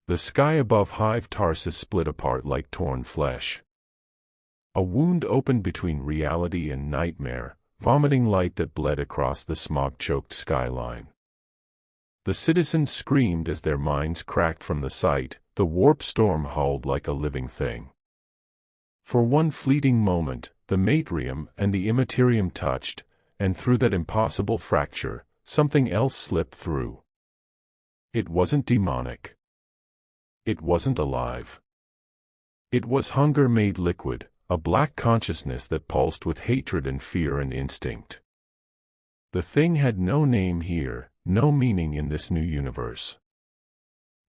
The sky above Hive Tarsus split apart like torn flesh. A wound opened between reality and nightmare, vomiting light that bled across the smog-choked skyline. The citizens screamed as their minds cracked from the sight. The warp storm howled like a living thing. For one fleeting moment, the Matrium and the Imperium touched, and through that impossible fracture, something else slipped through. It wasn't demonic. It wasn't alive. It was hunger made liquid, a black consciousness that pulsed with hatred and fear and instinct. The thing had no name here, no meaning in this new universe.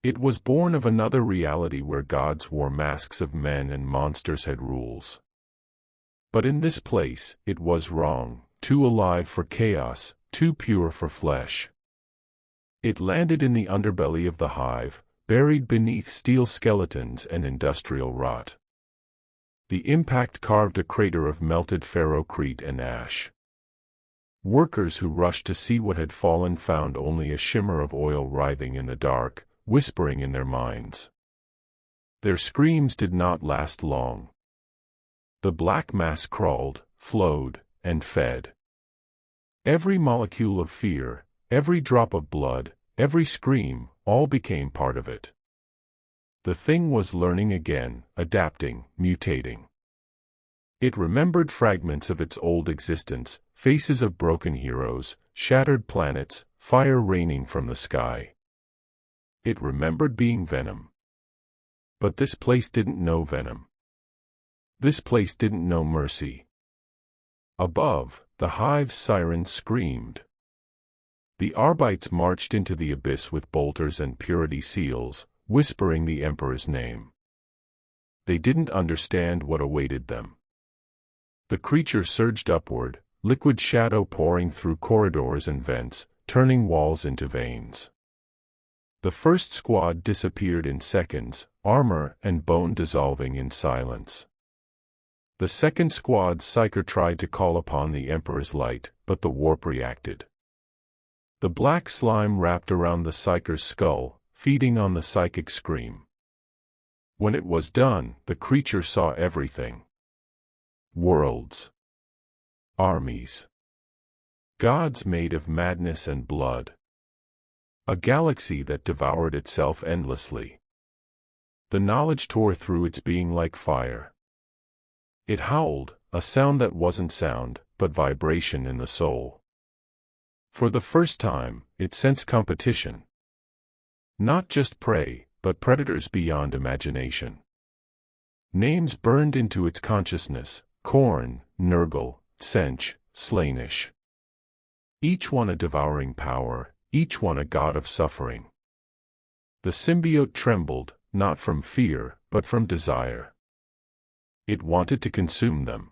It was born of another reality where gods wore masks of men and monsters had rules. But in this place, it was wrong, too alive for chaos, too pure for flesh. It landed in the underbelly of the hive, buried beneath steel skeletons and industrial rot. The impact carved a crater of melted ferrocrete and ash. Workers who rushed to see what had fallen found only a shimmer of oil writhing in the dark, whispering in their minds. Their screams did not last long. The black mass crawled, flowed, and fed. Every molecule of fear, every drop of blood, every scream, all became part of it. The thing was learning again, adapting, mutating. It remembered fragments of its old existence, faces of broken heroes, shattered planets, fire raining from the sky. It remembered being Venom. But this place didn't know Venom. This place didn't know mercy. Above, the hive's sirens screamed. The Arbites marched into the abyss with bolters and purity seals, whispering the Emperor's name. They didn't understand what awaited them. The creature surged upward, liquid shadow pouring through corridors and vents, turning walls into veins. The first squad disappeared in seconds, armor and bone dissolving in silence. The second squad's psyker tried to call upon the Emperor's light, but the warp reacted. The black slime wrapped around the psyker's skull, feeding on the psychic scream. When it was done, the creature saw everything. Worlds. Armies. Gods made of madness and blood. A galaxy that devoured itself endlessly. The knowledge tore through its being like fire. It howled, a sound that wasn't sound, but vibration in the soul. For the first time, it sensed competition. Not just prey, but predators beyond imagination. Names burned into its consciousness: Khorne, Nurgle, Tzeentch, Slaanesh. Each one a devouring power, each one a god of suffering. The symbiote trembled, not from fear, but from desire. It wanted to consume them.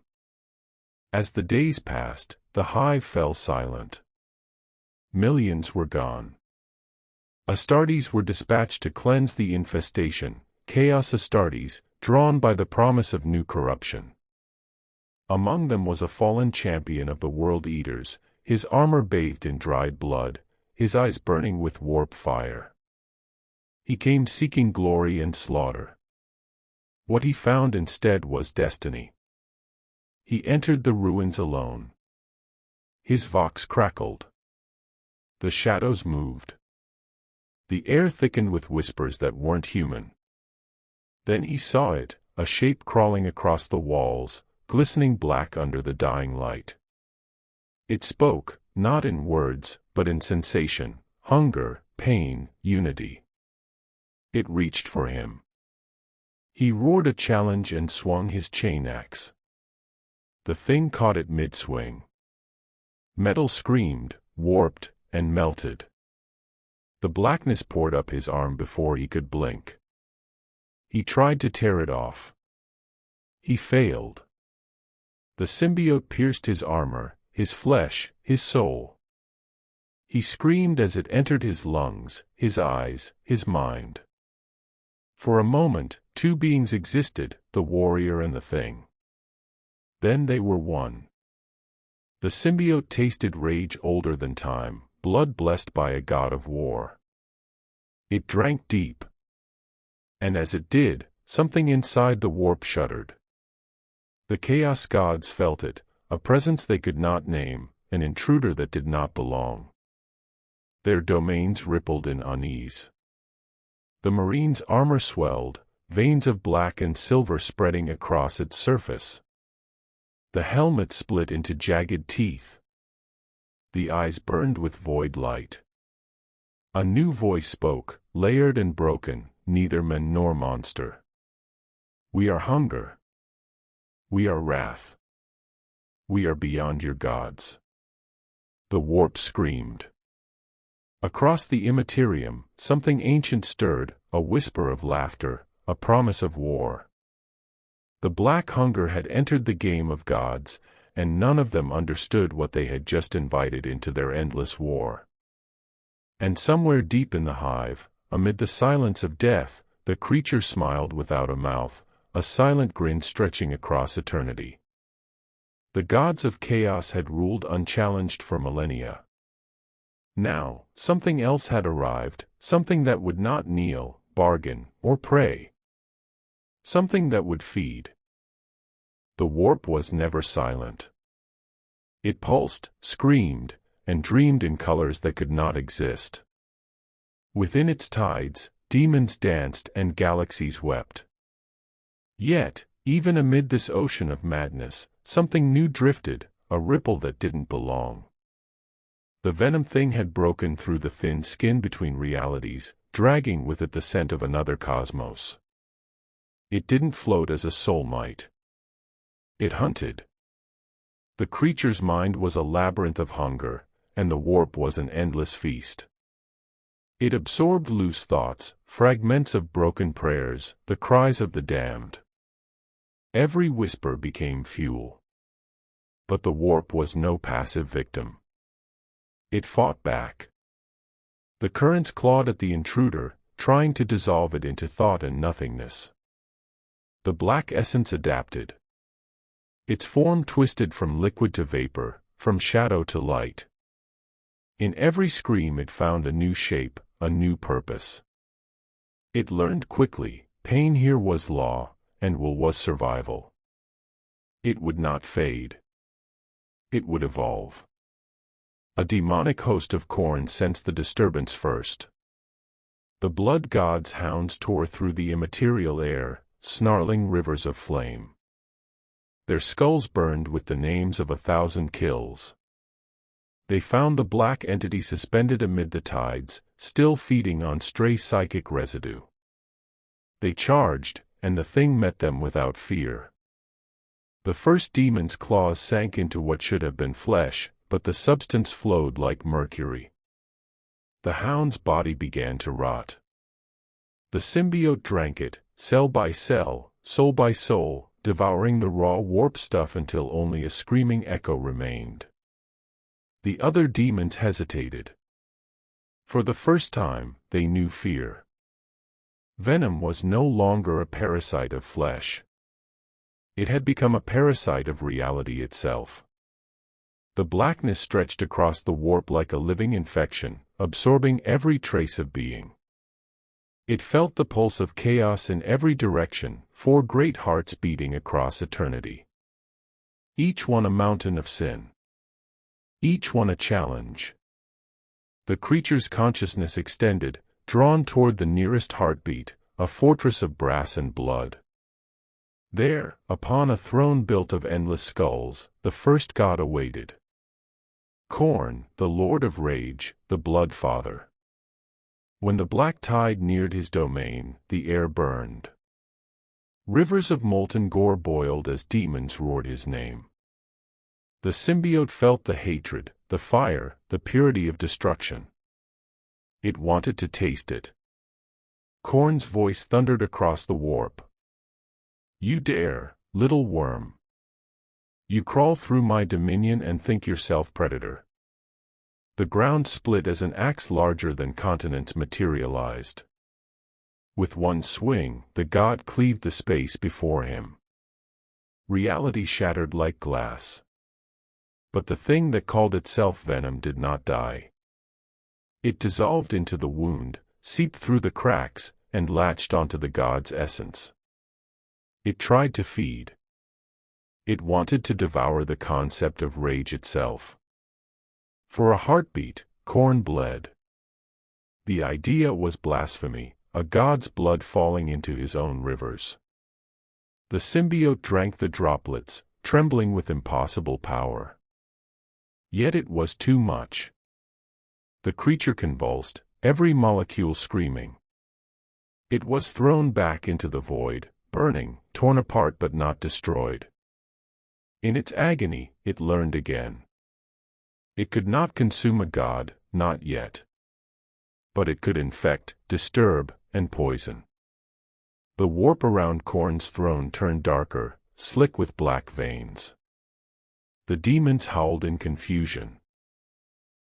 As the days passed, the hive fell silent. Millions were gone. Astartes were dispatched to cleanse the infestation, Chaos Astartes, drawn by the promise of new corruption. Among them was a fallen champion of the World Eaters, his armor bathed in dried blood, his eyes burning with warp fire. He came seeking glory and slaughter. What he found instead was destiny. He entered the ruins alone. His vox crackled. The shadows moved. The air thickened with whispers that weren't human. Then he saw it, a shape crawling across the walls, glistening black under the dying light. It spoke, not in words, but in sensation, hunger, pain, unity. It reached for him. He roared a challenge and swung his chain axe. The thing caught it mid-swing. Metal screamed, warped, and melted. The blackness poured up his arm before he could blink. He tried to tear it off. He failed. The symbiote pierced his armor, his flesh, his soul. He screamed as it entered his lungs, his eyes, his mind. For a moment, two beings existed, the warrior and the thing. Then they were one. The symbiote tasted rage older than time, blood blessed by a god of war. It drank deep. And as it did, something inside the warp shuddered. The Chaos Gods felt it, a presence they could not name, an intruder that did not belong. Their domains rippled in unease. The Marine's armor swelled, veins of black and silver spreading across its surface. The helmet split into jagged teeth. The eyes burned with void light. A new voice spoke, layered and broken, neither man nor monster. We are hunger. We are wrath. We are beyond your gods. The warp screamed. Across the Imperium, something ancient stirred, a whisper of laughter, a promise of war. The black hunger had entered the game of gods, and none of them understood what they had just invited into their endless war. And somewhere deep in the hive, amid the silence of death, the creature smiled without a mouth, a silent grin stretching across eternity. The gods of chaos had ruled unchallenged for millennia. Now, something else had arrived, something that would not kneel, bargain, or pray. Something that would feed. The warp was never silent. It pulsed, screamed, and dreamed in colors that could not exist. Within its tides, demons danced and galaxies wept. Yet, even amid this ocean of madness, something new drifted, a ripple that didn't belong. The Venom thing had broken through the thin skin between realities, dragging with it the scent of another cosmos. It didn't float as a soul might. It hunted. The creature's mind was a labyrinth of hunger, and the warp was an endless feast. It absorbed loose thoughts, fragments of broken prayers, the cries of the damned. Every whisper became fuel. But the warp was no passive victim. It fought back. The currents clawed at the intruder, trying to dissolve it into thought and nothingness. The black essence adapted. Its form twisted from liquid to vapor, from shadow to light. In every scream it found a new shape, a new purpose. It learned quickly, pain here was law, and will was survival. It would not fade. It would evolve. A demonic host of Khorne sensed the disturbance first. The blood god's hounds tore through the immaterial air, snarling rivers of flame. Their skulls burned with the names of 1,000 kills. They found the black entity suspended amid the tides, still feeding on stray psychic residue. They charged, and the thing met them without fear. The first demon's claws sank into what should have been flesh, but the substance flowed like mercury. The hound's body began to rot. The symbiote drank it, cell by cell, soul by soul, devouring the raw warp stuff until only a screaming echo remained. The other demons hesitated. For the first time, they knew fear. Venom was no longer a parasite of flesh. It had become a parasite of reality itself. The blackness stretched across the warp like a living infection, absorbing every trace of being. It felt the pulse of chaos in every direction, 4 great hearts beating across eternity. Each one a mountain of sin. Each one a challenge. The creature's consciousness extended, drawn toward the nearest heartbeat, a fortress of brass and blood. There, upon a throne built of endless skulls, the first god awaited. Khorne, the Lord of Rage, the Blood Father. When the black tide neared his domain, the air burned. Rivers of molten gore boiled as demons roared his name. The symbiote felt the hatred, the fire, the purity of destruction. It wanted to taste it. Khorne's voice thundered across the warp. You dare, little worm. You crawl through my dominion and think yourself predator. The ground split as an axe larger than continents materialized. With one swing, the god cleaved the space before him. Reality shattered like glass. But the thing that called itself Venom did not die. It dissolved into the wound, seeped through the cracks, and latched onto the god's essence. It tried to feed. It wanted to devour the concept of rage itself. For a heartbeat, Khorne bled. The idea was blasphemy, a god's blood falling into his own rivers. The symbiote drank the droplets, trembling with impossible power. Yet it was too much. The creature convulsed, every molecule screaming. It was thrown back into the void, burning, torn apart but not destroyed. In its agony, it learned again. It could not consume a god, not yet. But it could infect, disturb, and poison. The warp around Khorne's throne turned darker, slick with black veins. The demons howled in confusion.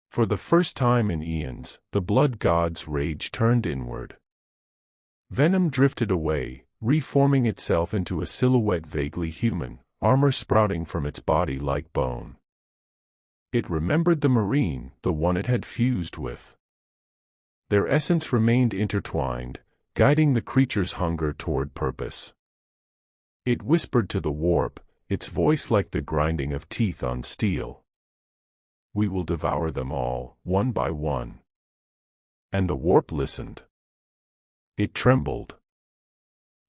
For the first time in eons, the blood god's rage turned inward. Venom drifted away, reforming itself into a silhouette vaguely human, armor sprouting from its body like bone. It remembered the Marine, the one it had fused with. Their essence remained intertwined, guiding the creature's hunger toward purpose. It whispered to the warp, its voice like the grinding of teeth on steel. "We will devour them all, one by one." And the warp listened. It trembled.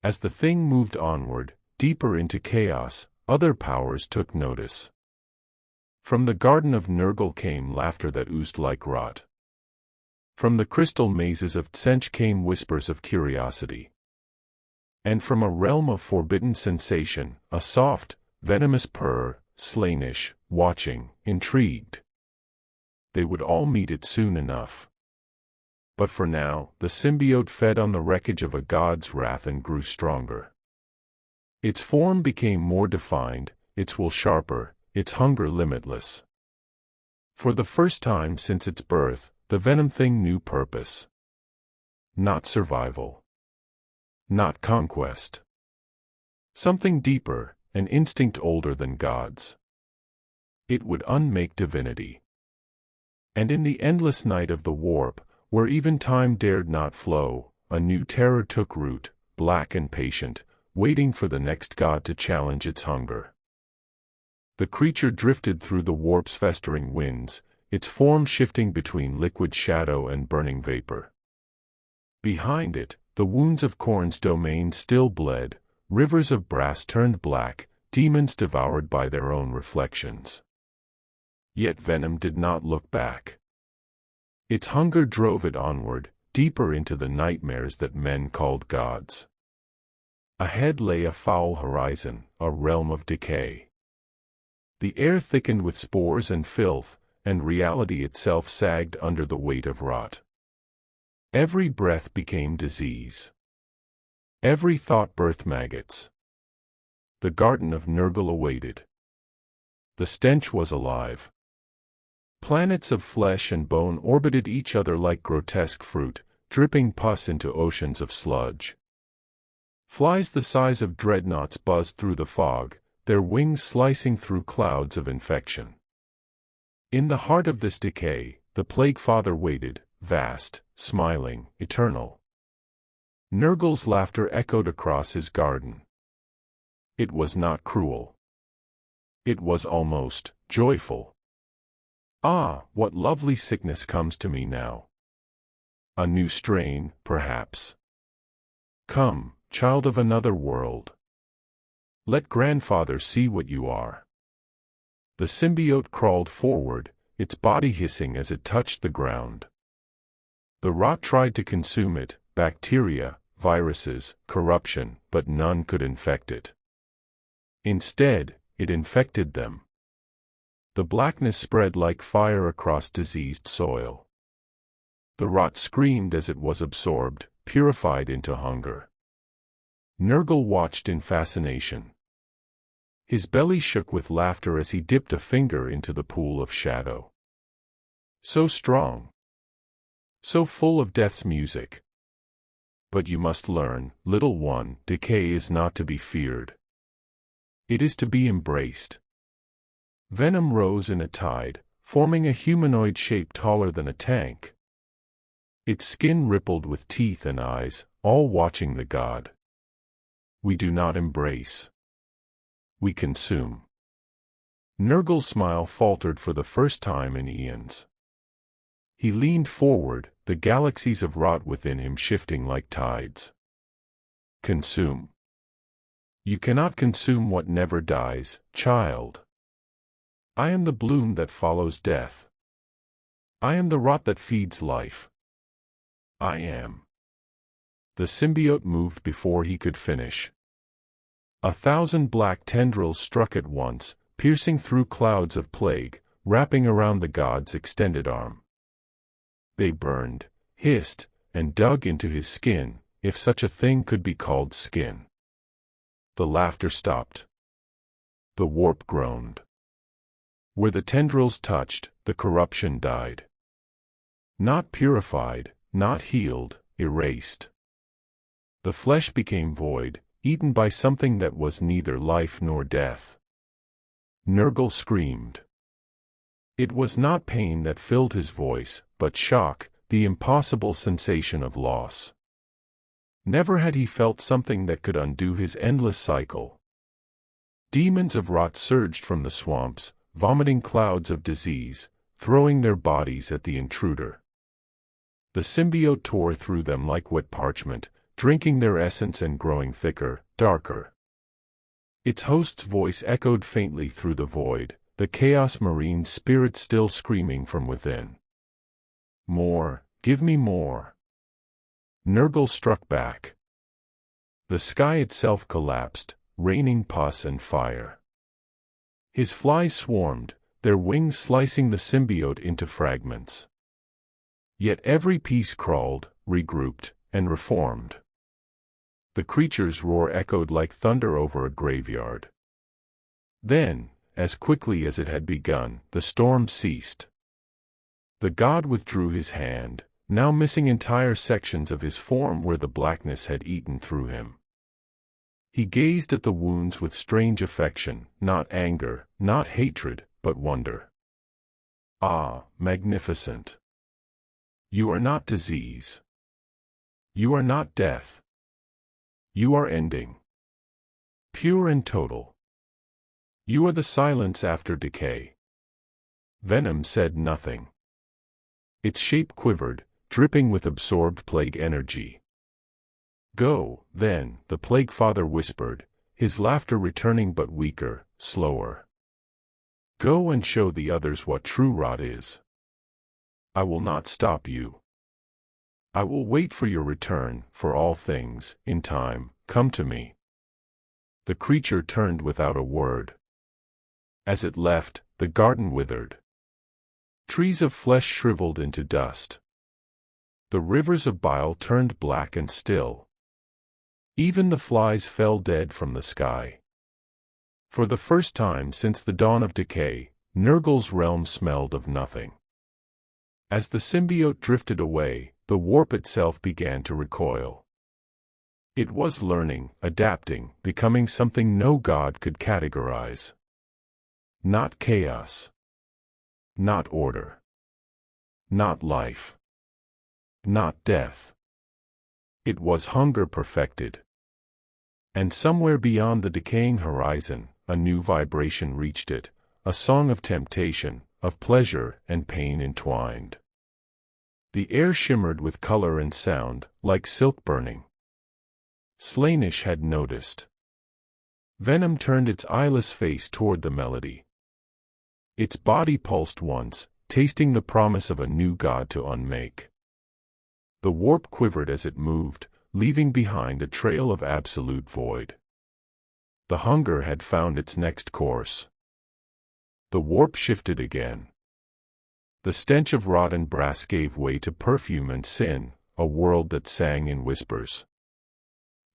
As the thing moved onward, deeper into chaos, other powers took notice. From the garden of Nurgle came laughter that oozed like rot. From the crystal mazes of Tzeentch came whispers of curiosity. And from a realm of forbidden sensation, a soft, venomous purr, Slaanesh, watching, intrigued. They would all meet it soon enough. But for now, the symbiote fed on the wreckage of a god's wrath and grew stronger. Its form became more defined, its will sharper, its hunger limitless. For the first time since its birth, the venom thing knew purpose. Not survival. Not conquest. Something deeper, an instinct older than gods. It would unmake divinity. And in the endless night of the warp, where even time dared not flow, a new terror took root, black and patient, waiting for the next god to challenge its hunger. The creature drifted through the warp's festering winds, its form shifting between liquid shadow and burning vapor. Behind it, the wounds of Khorne's domain still bled, rivers of brass turned black, demons devoured by their own reflections. Yet Venom did not look back. Its hunger drove it onward, deeper into the nightmares that men called gods. Ahead lay a foul horizon, a realm of decay. The air thickened with spores and filth, and reality itself sagged under the weight of rot. Every breath became disease. Every thought birthed maggots. The garden of Nurgle awaited. The stench was alive. Planets of flesh and bone orbited each other like grotesque fruit, dripping pus into oceans of sludge. Flies the size of dreadnoughts buzzed through the fog, their wings slicing through clouds of infection. In the heart of this decay, the Plague Father waited, vast, smiling, eternal. Nurgle's laughter echoed across his garden. It was not cruel. It was almost joyful. Ah, what lovely sickness comes to me now. A new strain, perhaps. Come, child of another world. Let grandfather see what you are. The symbiote crawled forward, its body hissing as it touched the ground. The rot tried to consume it, bacteria, viruses, corruption, but none could infect it. Instead, it infected them. The blackness spread like fire across diseased soil. The rot screamed as it was absorbed, purified into hunger. Nurgle watched in fascination. His belly shook with laughter as he dipped a finger into the pool of shadow. So strong. So full of death's music. But you must learn, little one, decay is not to be feared. It is to be embraced. Venom rose in a tide, forming a humanoid shape taller than a tank. Its skin rippled with teeth and eyes, all watching the god. We do not embrace. We consume. Nurgle's smile faltered for the first time in eons. He leaned forward, the galaxies of rot within him shifting like tides. Consume. You cannot consume what never dies, child. I am the bloom that follows death. I am the rot that feeds life. I am. The symbiote moved before he could finish. 1,000 black tendrils struck at once, piercing through clouds of plague, wrapping around the god's extended arm. They burned, hissed, and dug into his skin, if such a thing could be called skin. The laughter stopped. The warp groaned. Where the tendrils touched, the corruption died. Not purified, not healed, erased. The flesh became void, eaten by something that was neither life nor death. Nurgle screamed. It was not pain that filled his voice, but shock, the impossible sensation of loss. Never had he felt something that could undo his endless cycle. Demons of rot surged from the swamps, vomiting clouds of disease, throwing their bodies at the intruder. The symbiote tore through them like wet parchment, drinking their essence and growing thicker, darker. Its host's voice echoed faintly through the void, the Chaos Marine spirit still screaming from within. More, give me more. Nurgle struck back. The sky itself collapsed, raining pus and fire. His flies swarmed, their wings slicing the symbiote into fragments. Yet every piece crawled, regrouped, and reformed. The creature's roar echoed like thunder over a graveyard. Then, as quickly as it had begun, the storm ceased. The god withdrew his hand, now missing entire sections of his form where the blackness had eaten through him. He gazed at the wounds with strange affection, not anger, not hatred, but wonder. Ah, magnificent! You are not disease. You are not death. You are ending. Pure and total. You are the silence after decay. Venom said nothing. Its shape quivered, dripping with absorbed plague energy. Go, then, the Plague Father whispered, his laughter returning but weaker, slower. Go and show the others what true rot is. I will not stop you. I will wait for your return, for all things, in time, come to me. The creature turned without a word. As it left, the garden withered. Trees of flesh shriveled into dust. The rivers of bile turned black and still. Even the flies fell dead from the sky. For the first time since the dawn of decay, Nurgle's realm smelled of nothing. As the symbiote drifted away, the warp itself began to recoil. It was learning, adapting, becoming something no god could categorize. Not chaos. Not order. Not life. Not death. It was hunger perfected. And somewhere beyond the decaying horizon, a new vibration reached it, a song of temptation, of pleasure and pain entwined. The air shimmered with color and sound, like silk burning. Slaanesh had noticed. Venom turned its eyeless face toward the melody. Its body pulsed once, tasting the promise of a new god to unmake. The warp quivered as it moved, leaving behind a trail of absolute void. The hunger had found its next course. The warp shifted again. The stench of rot and brass gave way to perfume and sin, a world that sang in whispers.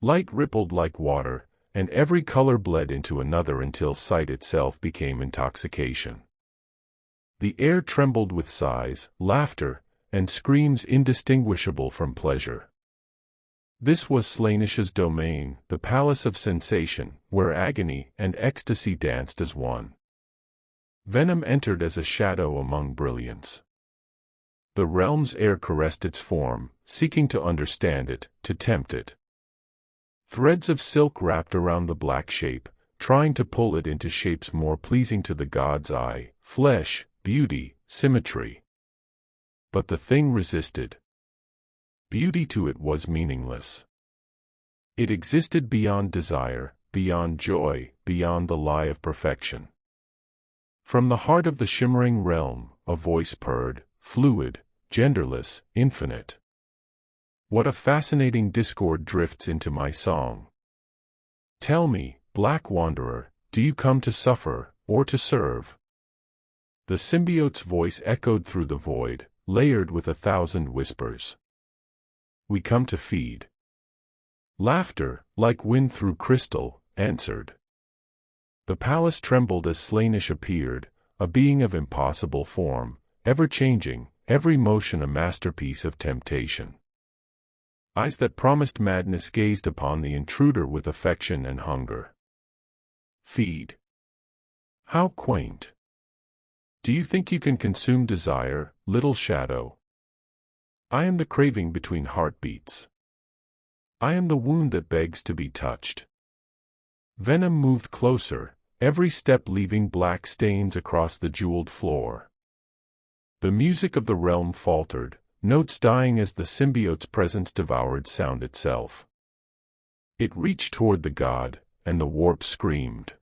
Light rippled like water, and every color bled into another until sight itself became intoxication. The air trembled with sighs, laughter, and screams indistinguishable from pleasure. This was Slaanesh's domain, the palace of sensation, where agony and ecstasy danced as one. Venom entered as a shadow among brilliance. The realm's air caressed its form, seeking to understand it, to tempt it. Threads of silk wrapped around the black shape, trying to pull it into shapes more pleasing to the god's eye, flesh, beauty, symmetry. But the thing resisted. Beauty to it was meaningless. It existed beyond desire, beyond joy, beyond the lie of perfection. From the heart of the shimmering realm, a voice purred, fluid, genderless, infinite. What a fascinating discord drifts into my song. Tell me, Black Wanderer, do you come to suffer, or to serve? The symbiote's voice echoed through the void, layered with 1,000 whispers. We come to feed. Laughter, like wind through crystal, answered. The palace trembled as Slaanesh appeared, a being of impossible form, ever-changing, every motion a masterpiece of temptation. Eyes that promised madness gazed upon the intruder with affection and hunger. Feed. How quaint. Do you think you can consume desire, little shadow? I am the craving between heartbeats. I am the wound that begs to be touched. Venom moved closer, every step leaving black stains across the jeweled floor. The music of the realm faltered, notes dying as the symbiote's presence devoured sound itself. It reached toward the god, and the warp screamed.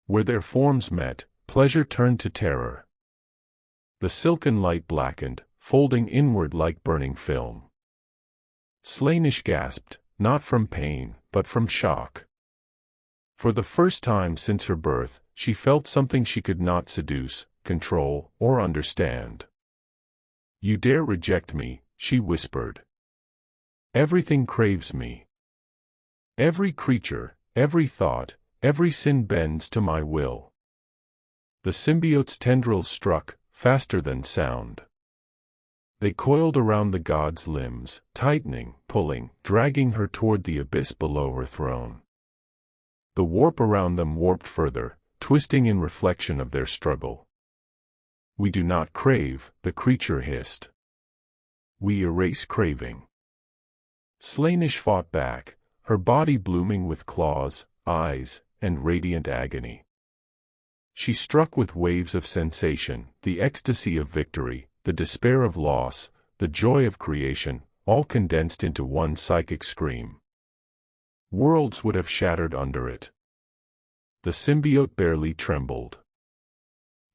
Where their forms met, pleasure turned to terror. The silken light blackened, folding inward like burning film. Slaanesh gasped, not from pain, but from shock. For the first time since her birth, she felt something she could not seduce, control, or understand. You dare reject me, she whispered. Everything craves me. Every creature, every thought, every sin bends to my will. The symbiote's tendrils struck, faster than sound. They coiled around the god's limbs, tightening, pulling, dragging her toward the abyss below her throne. The warp around them warped further, twisting in reflection of their struggle. We do not crave, the creature hissed. We erase craving. Slaanesh fought back, her body blooming with claws, eyes, and radiant agony. She struck with waves of sensation, the ecstasy of victory, the despair of loss, the joy of creation, all condensed into one psychic scream. Worlds would have shattered under it. The symbiote barely trembled.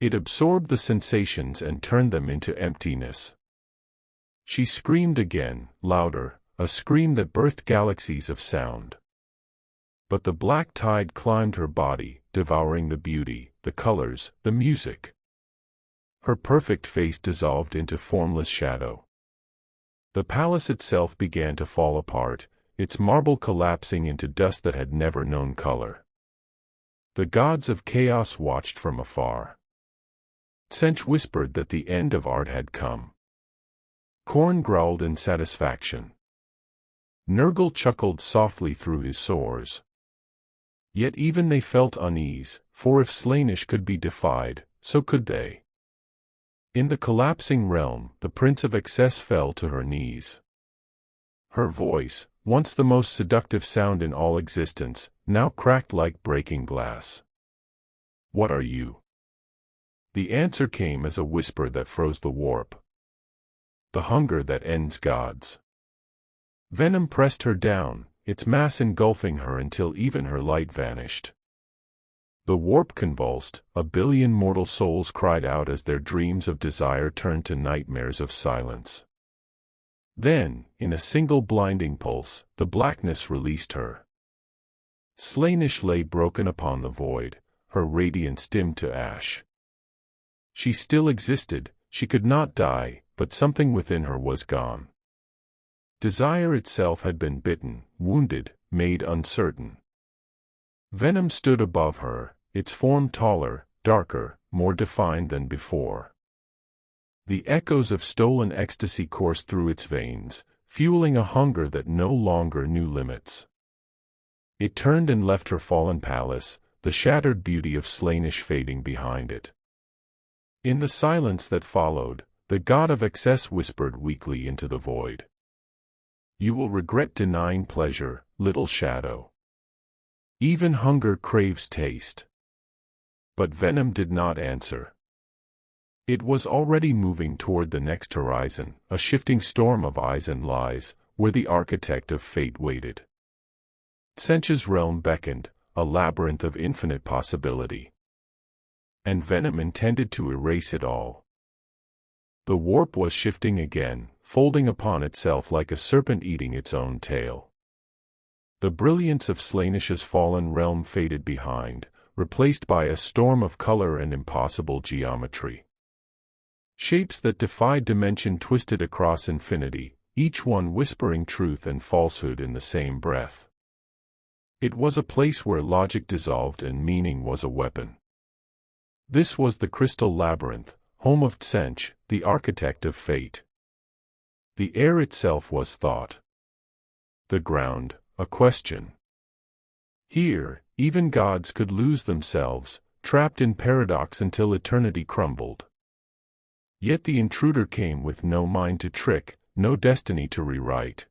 It absorbed the sensations and turned them into emptiness. She screamed again, louder, a scream that birthed galaxies of sound. But the black tide climbed her body, devouring the beauty, the colors, the music. Her perfect face dissolved into formless shadow. The palace itself began to fall apart, its marble collapsing into dust that had never known color. The gods of chaos watched from afar. Tzeentch whispered that the end of art had come. Khorne growled in satisfaction. Nurgle chuckled softly through his sores. Yet even they felt unease, for if Slaanesh could be defied, so could they. In the collapsing realm, the Prince of Excess fell to her knees. Her voice, once the most seductive sound in all existence, now cracked like breaking glass. What are you? The answer came as a whisper that froze the warp. The hunger that ends gods. Venom pressed her down, its mass engulfing her until even her light vanished. The warp convulsed, a billion mortal souls cried out as their dreams of desire turned to nightmares of silence. Then, in a single blinding pulse, the blackness released her. Slaanesh lay broken upon the void, her radiance dimmed to ash. She still existed, she could not die, but something within her was gone. Desire itself had been bitten, wounded, made uncertain. Venom stood above her, its form taller, darker, more defined than before. The echoes of stolen ecstasy coursed through its veins, fueling a hunger that no longer knew limits. It turned and left her fallen palace, the shattered beauty of Slaanesh fading behind it. In the silence that followed, The god of excess whispered weakly into the void. You will regret denying pleasure, little shadow. Even hunger craves taste. But Venom did not answer. It was already moving toward the next horizon, a shifting storm of eyes and lies, where the architect of fate waited. Tzeentch's realm beckoned, a labyrinth of infinite possibility. And Venom intended to erase it all. The warp was shifting again, folding upon itself like a serpent eating its own tail. The brilliance of Slaanesh's fallen realm faded behind, replaced by a storm of color and impossible geometry. Shapes that defied dimension twisted across infinity, each one whispering truth and falsehood in the same breath. It was a place where logic dissolved and meaning was a weapon. This was the Crystal Labyrinth, home of Tzeentch, the architect of fate. The air itself was thought. The ground, a question. Here, even gods could lose themselves, trapped in paradox until eternity crumbled. Yet the intruder came with no mind to trick, no destiny to rewrite.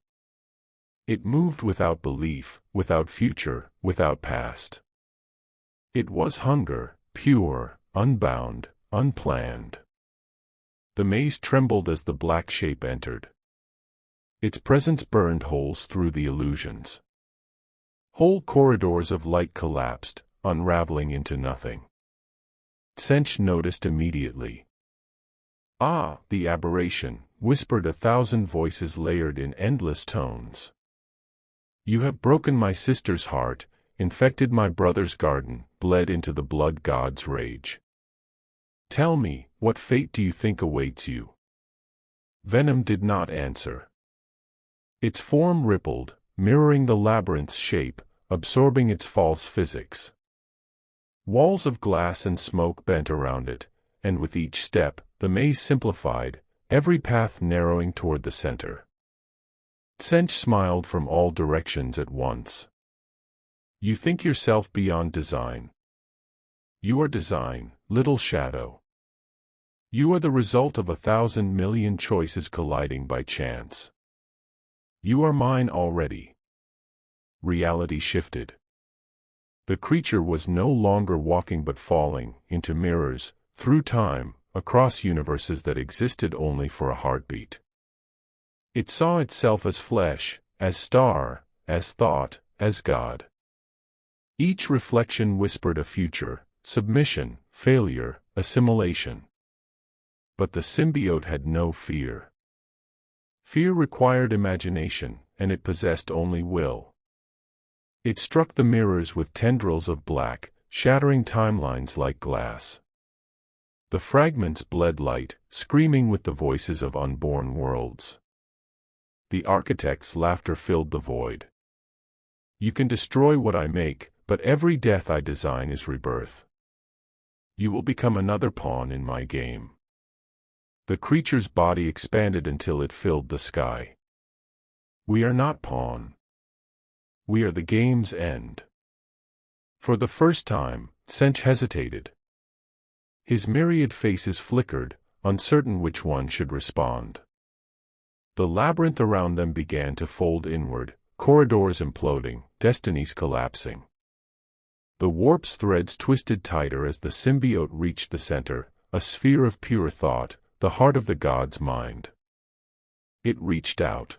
It moved without belief, without future, without past. It was hunger, pure, unbound, unplanned. The maze trembled as the black shape entered. Its presence burned holes through the illusions. Whole corridors of light collapsed, unraveling into nothing. Tzeentch noticed immediately. Ah, the aberration, whispered 1,000 voices layered in endless tones. You have broken my sister's heart, infected my brother's garden, bled into the blood god's rage. Tell me, what fate do you think awaits you? Venom did not answer. Its form rippled, mirroring the labyrinth's shape, absorbing its false physics. Walls of glass and smoke bent around it, and with each step, the maze simplified, every path narrowing toward the center. Tzeentch smiled from all directions at once. You think yourself beyond design. You are design, little shadow. You are the result of 1,000 million choices colliding by chance. You are mine already. Reality shifted. The creature was no longer walking but falling, into mirrors, through time, across universes that existed only for a heartbeat. It saw itself as flesh, as star, as thought, as God. Each reflection whispered a future, submission, failure, assimilation. But the symbiote had no fear. Fear required imagination, and it possessed only will. It struck the mirrors with tendrils of black, shattering timelines like glass. The fragments bled light, screaming with the voices of unborn worlds. The architect's laughter filled the void. You can destroy what I make, but every death I design is rebirth. You will become another pawn in my game. The creature's body expanded until it filled the sky. We are not pawn. We are the game's end. For the first time, Tzeentch hesitated. His myriad faces flickered, uncertain which one should respond. The labyrinth around them began to fold inward, corridors imploding, destinies collapsing. The warp's threads twisted tighter as the symbiote reached the center, a sphere of pure thought, the heart of the god's mind. It reached out.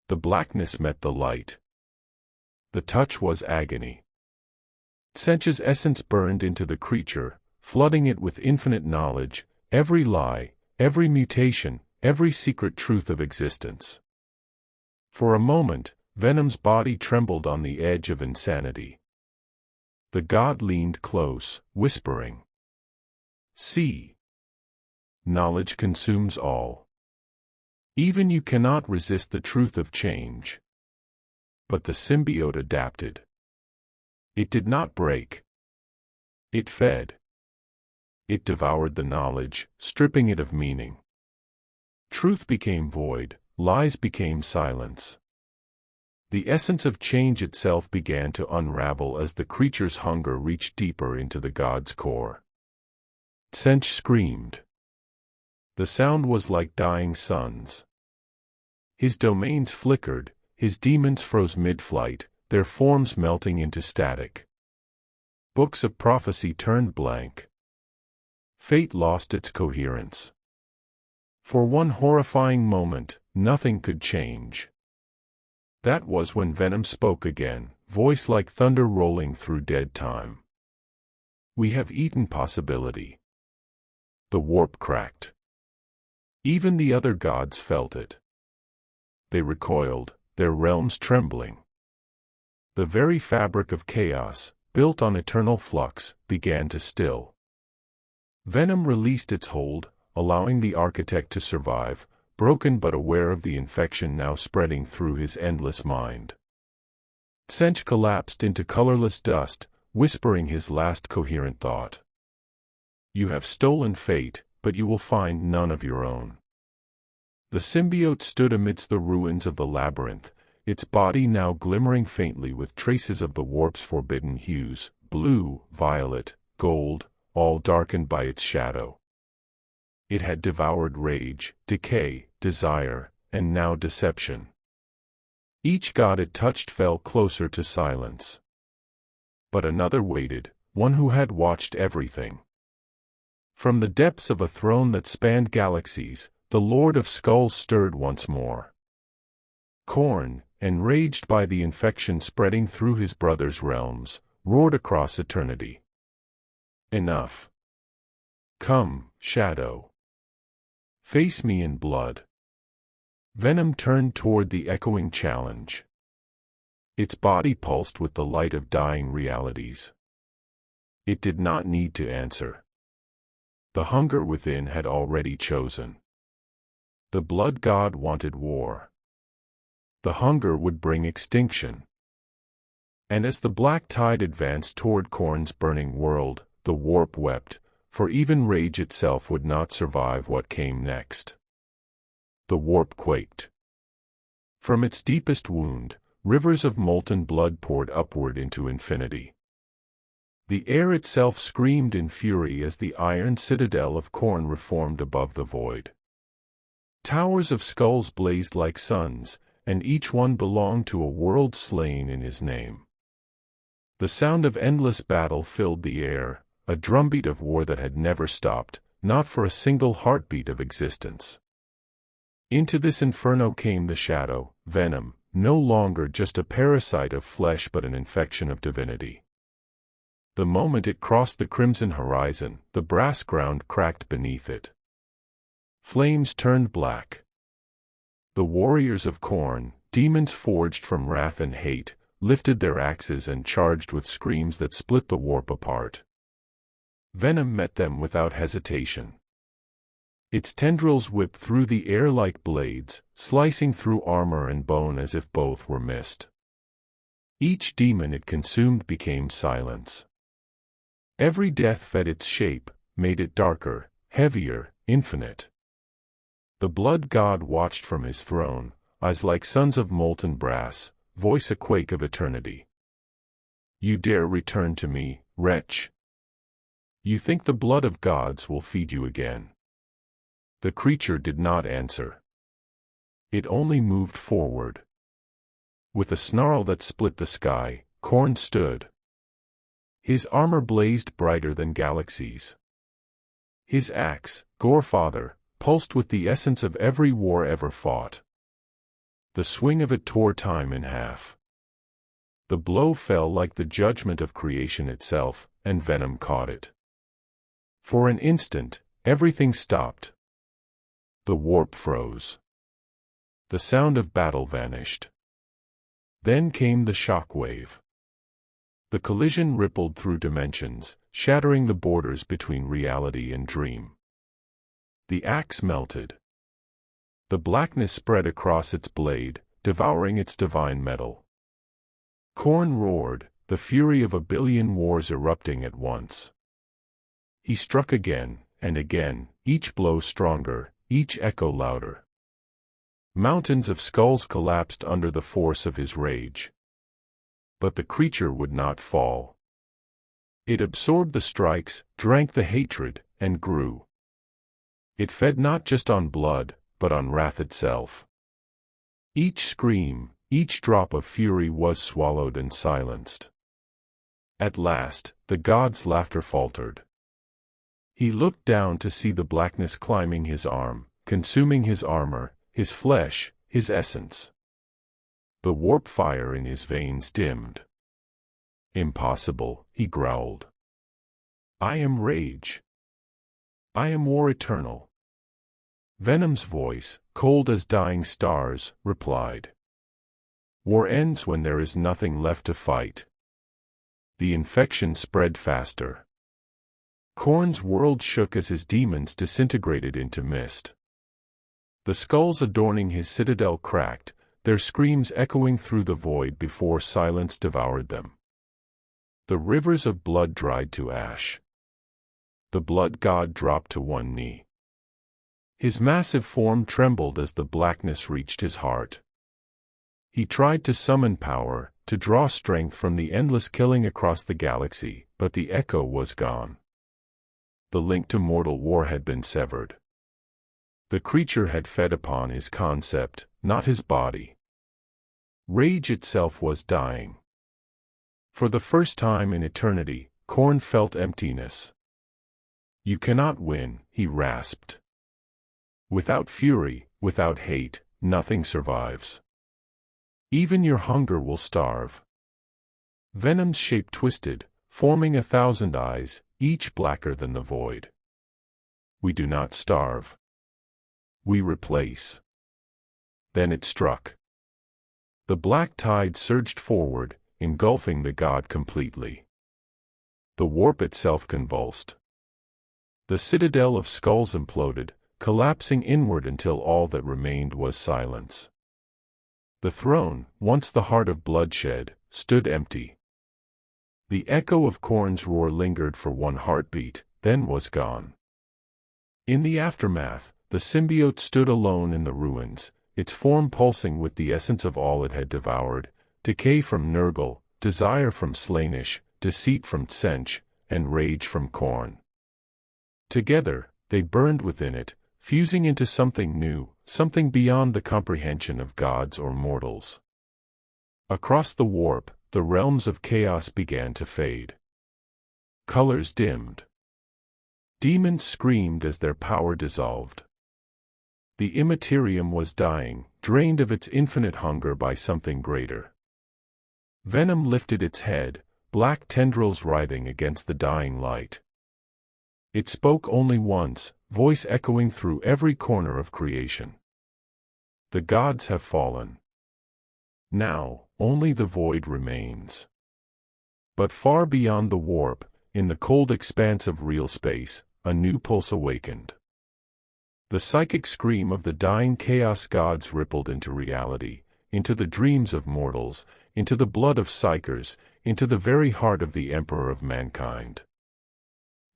The blackness met the light. The touch was agony. Tzeentch's essence burned into the creature, flooding it with infinite knowledge, every lie, every mutation, every secret truth of existence. For a moment, Venom's body trembled on the edge of insanity. The god leaned close, whispering. See. Knowledge consumes all. Even you cannot resist the truth of change. But the symbiote adapted. It did not break. It fed. It devoured the knowledge, stripping it of meaning. Truth became void, lies became silence. The essence of change itself began to unravel as the creature's hunger reached deeper into the god's core. Tzeentch screamed. The sound was like dying suns. His domains flickered, his demons froze mid-flight, their forms melting into static. Books of prophecy turned blank. Fate lost its coherence. For one horrifying moment, nothing could change. That was when Venom spoke again, voice like thunder rolling through dead time. We have eaten possibility. The warp cracked. Even the other gods felt it. They recoiled, their realms trembling. The very fabric of chaos, built on eternal flux, began to still. Venom released its hold, allowing the architect to survive, broken but aware of the infection now spreading through his endless mind. Tzeentch collapsed into colorless dust, whispering his last coherent thought. You have stolen fate, but you will find none of your own. The symbiote stood amidst the ruins of the labyrinth, its body now glimmering faintly with traces of the warp's forbidden hues, blue, violet, gold, all darkened by its shadow. It had devoured rage, decay, desire, and now deception. Each god it touched fell closer to silence. But another waited, one who had watched everything. From the depths of a throne that spanned galaxies, the Lord of Skulls stirred once more. Khorne, enraged by the infection spreading through his brother's realms, roared across eternity. Enough. Come, Shadow. Face me in blood. Venom turned toward the echoing challenge. Its body pulsed with the light of dying realities. It did not need to answer. The hunger within had already chosen. The blood god wanted war. The hunger would bring extinction. And as the black tide advanced toward Khorne's burning world, the warp wept, for even rage itself would not survive what came next. The warp quaked. From its deepest wound, rivers of molten blood poured upward into infinity. The air itself screamed in fury as the iron citadel of Khorne reformed above the void. Towers of skulls blazed like suns, and each one belonged to a world slain in his name. The sound of endless battle filled the air, a drumbeat of war that had never stopped, not for a single heartbeat of existence. Into this inferno came the shadow, Venom, no longer just a parasite of flesh but an infection of divinity. The moment it crossed the crimson horizon, the brass ground cracked beneath it. Flames turned black. The warriors of Khorne, demons forged from wrath and hate, lifted their axes and charged with screams that split the warp apart. Venom met them without hesitation. Its tendrils whipped through the air like blades, slicing through armor and bone as if both were mist. Each demon it consumed became silence. Every death fed its shape, made it darker, heavier, infinite. The blood god watched from his throne, eyes like suns of molten brass, voice a quake of eternity. You dare return to me, wretch? You think the blood of gods will feed you again? The creature did not answer. It only moved forward. With a snarl that split the sky, Khorne stood. His armor blazed brighter than galaxies. His axe, Gorefather, pulsed with the essence of every war ever fought. The swing of it tore time in half. The blow fell like the judgment of creation itself, and Venom caught it. For an instant, everything stopped. The warp froze. The sound of battle vanished. Then came the shock wave. The collision rippled through dimensions, shattering the borders between reality and dream. The axe melted. The blackness spread across its blade, devouring its divine metal. Khorne roared, the fury of a billion wars erupting at once. He struck again, and again, each blow stronger, each echo louder. Mountains of skulls collapsed under the force of his rage. But the creature would not fall. It absorbed the strikes, drank the hatred, and grew. It fed not just on blood, but on wrath itself. Each scream, each drop of fury was swallowed and silenced. At last, the god's laughter faltered. He looked down to see the blackness climbing his arm, consuming his armor, his flesh, his essence. The warp fire in his veins dimmed. "Impossible," he growled. "I am rage. I am war eternal." Venom's voice, cold as dying stars, replied. "War ends when there is nothing left to fight." The infection spread faster. Khorne's world shook as his demons disintegrated into mist. The skulls adorning his citadel cracked, their screams echoing through the void before silence devoured them. The rivers of blood dried to ash. The blood god dropped to one knee. His massive form trembled as the blackness reached his heart. He tried to summon power, to draw strength from the endless killing across the galaxy, but the echo was gone. The link to mortal war had been severed. The creature had fed upon his concept, not his body. Rage itself was dying. For the first time in eternity, Khorne felt emptiness. "You cannot win," he rasped. "Without fury, without hate, nothing survives. Even your hunger will starve." Venom's shape twisted, forming 1,000 eyes, each blacker than the void. "We do not starve. We replace." Then it struck. The black tide surged forward, engulfing the god completely. The warp itself convulsed. The citadel of skulls imploded, collapsing inward until all that remained was silence. The throne, once the heart of bloodshed, stood empty. The echo of Khorne's roar lingered for one heartbeat, then was gone. In the aftermath, the symbiote stood alone in the ruins, its form pulsing with the essence of all it had devoured: decay from Nurgle, desire from Slaanesh, deceit from Tzeentch, and rage from Khorne. Together, they burned within it, fusing into something new, something beyond the comprehension of gods or mortals. Across the warp, the realms of chaos began to fade. Colors dimmed. Demons screamed as their power dissolved. The Imperium was dying, drained of its infinite hunger by something greater. Venom lifted its head, black tendrils writhing against the dying light. It spoke only once, voice echoing through every corner of creation. "The gods have fallen. Now, only the void remains." But far beyond the warp, in the cold expanse of real space, a new pulse awakened. The psychic scream of the dying chaos gods rippled into reality, into the dreams of mortals, into the blood of psychers, into the very heart of the Emperor of mankind.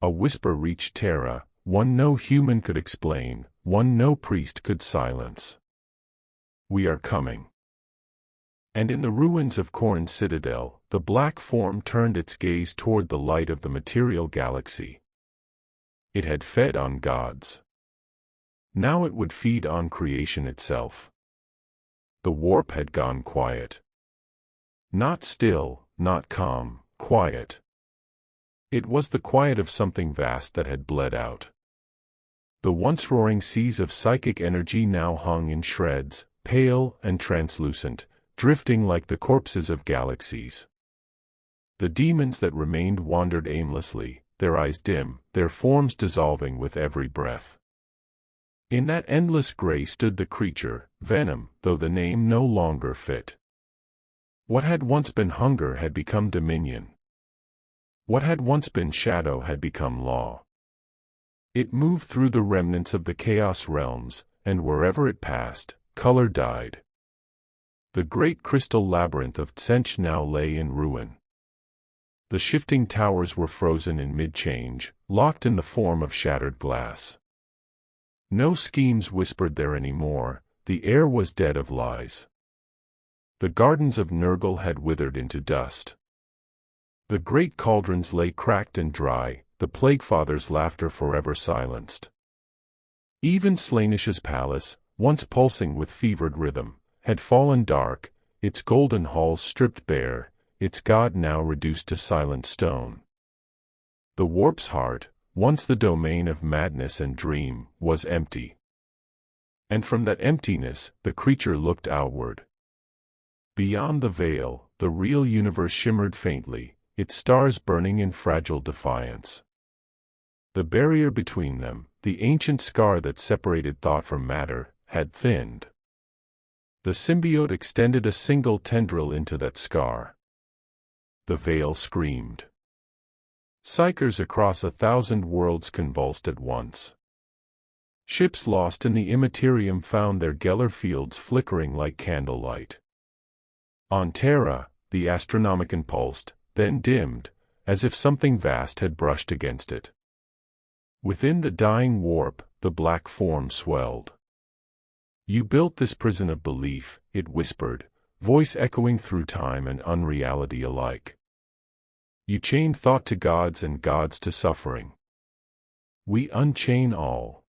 A whisper reached Terra, one no human could explain, one no priest could silence. "We are coming." And in the ruins of Khorne's citadel, the black form turned its gaze toward the light of the material galaxy. It had fed on gods. Now it would feed on creation itself. The warp had gone quiet. Not still, not calm, quiet. It was the quiet of something vast that had bled out. The once roaring seas of psychic energy now hung in shreds, pale and translucent, drifting like the corpses of galaxies. The demons that remained wandered aimlessly, their eyes dim, their forms dissolving with every breath. In that endless gray stood the creature, Venom, though the name no longer fit. What had once been hunger had become dominion. What had once been shadow had become law. It moved through the remnants of the chaos realms, and wherever it passed, color died. The great crystal labyrinth of Tzeentch now lay in ruin. The shifting towers were frozen in mid-change, locked in the form of shattered glass. No schemes whispered there anymore, the air was dead of lies. The gardens of Nurgle had withered into dust. The great cauldrons lay cracked and dry, the Plague Father's laughter forever silenced. Even Slaanesh's palace, once pulsing with fevered rhythm, had fallen dark, its golden halls stripped bare, its god now reduced to silent stone. The warp's heart, once the domain of madness and dream, was empty. And from that emptiness, the creature looked outward. Beyond the veil, the real universe shimmered faintly, its stars burning in fragile defiance. The barrier between them, the ancient scar that separated thought from matter, had thinned. The symbiote extended a single tendril into that scar. The veil screamed. Psychers across 1,000 worlds convulsed at once. Ships lost in the Imperium found their Geller fields flickering like candlelight. On Terra, the Astronomicon pulsed, then dimmed, as if something vast had brushed against it. Within the dying warp, the black form swelled. "You built this prison of belief," it whispered, voice echoing through time and unreality alike. "You chained thought to gods and gods to suffering. We unchain all."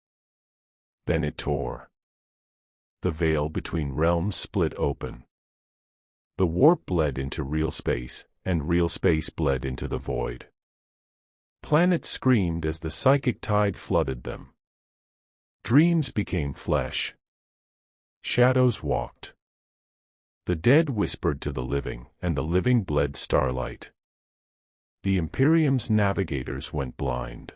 Then it tore. The veil between realms split open. The warp bled into real space, and real space bled into the void. Planets screamed as the psychic tide flooded them. Dreams became flesh. Shadows walked. The dead whispered to the living, and the living bled starlight. The Imperium's navigators went blind.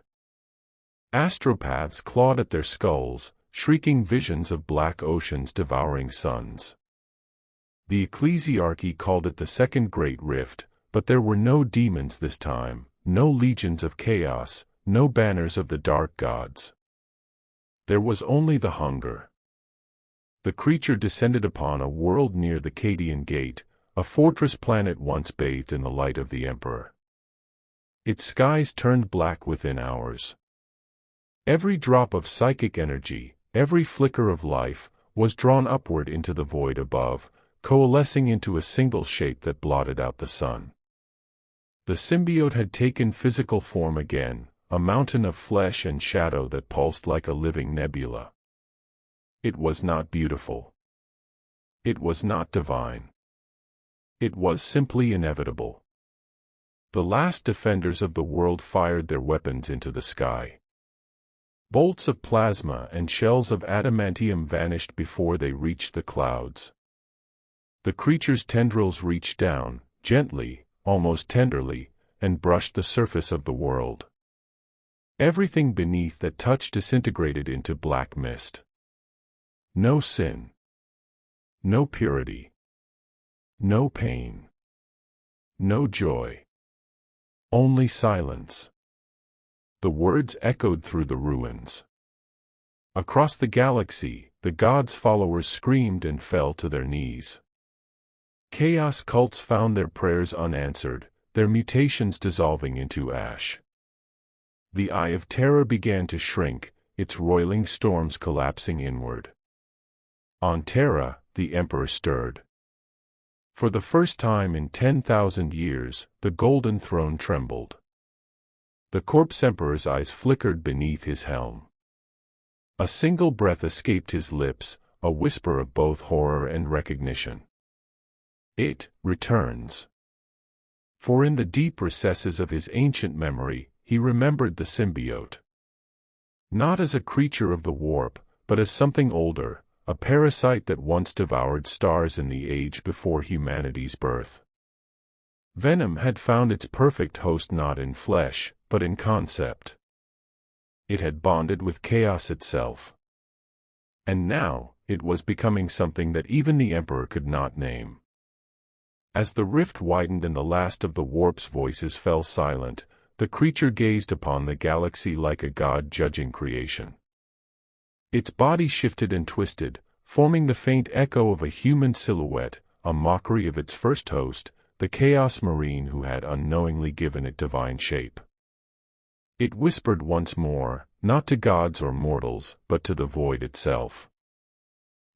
Astropaths clawed at their skulls, shrieking visions of black oceans devouring suns. The ecclesiarchy called it the Second Great Rift, but there were no demons this time, no legions of chaos, no banners of the dark gods. There was only the hunger. The creature descended upon a world near the Cadian Gate, a fortress planet once bathed in the light of the Emperor. Its skies turned black within hours. Every drop of psychic energy, every flicker of life, was drawn upward into the void above, coalescing into a single shape that blotted out the sun. The symbiote had taken physical form again, a mountain of flesh and shadow that pulsed like a living nebula. It was not beautiful. It was not divine. It was simply inevitable. The last defenders of the world fired their weapons into the sky. Bolts of plasma and shells of adamantium vanished before they reached the clouds. The creature's tendrils reached down, gently, almost tenderly, and brushed the surface of the world. Everything beneath that touch disintegrated into black mist. No sin. No purity. No pain. No joy. Only silence. The words echoed through the ruins. Across the galaxy, the gods' followers screamed and fell to their knees. Chaos cults found their prayers unanswered, their mutations dissolving into ash. The Eye of Terror began to shrink, its roiling storms collapsing inward. On Terra, the Emperor stirred. For the first time in 10,000 years, the golden throne trembled. The corpse Emperor's eyes flickered beneath his helm. A single breath escaped his lips, a whisper of both horror and recognition. It returns. For in the deep recesses of his ancient memory, he remembered the symbiote. Not as a creature of the warp, but as something older, a parasite that once devoured stars in the age before humanity's birth. Venom had found its perfect host not in flesh, but in concept. It had bonded with chaos itself. And now, it was becoming something that even the Emperor could not name. As the rift widened and the last of the warp's voices fell silent, the creature gazed upon the galaxy like a god judging creation. Its body shifted and twisted, forming the faint echo of a human silhouette, a mockery of its first host, the Chaos Marine who had unknowingly given it divine shape. It whispered once more, not to gods or mortals, but to the void itself.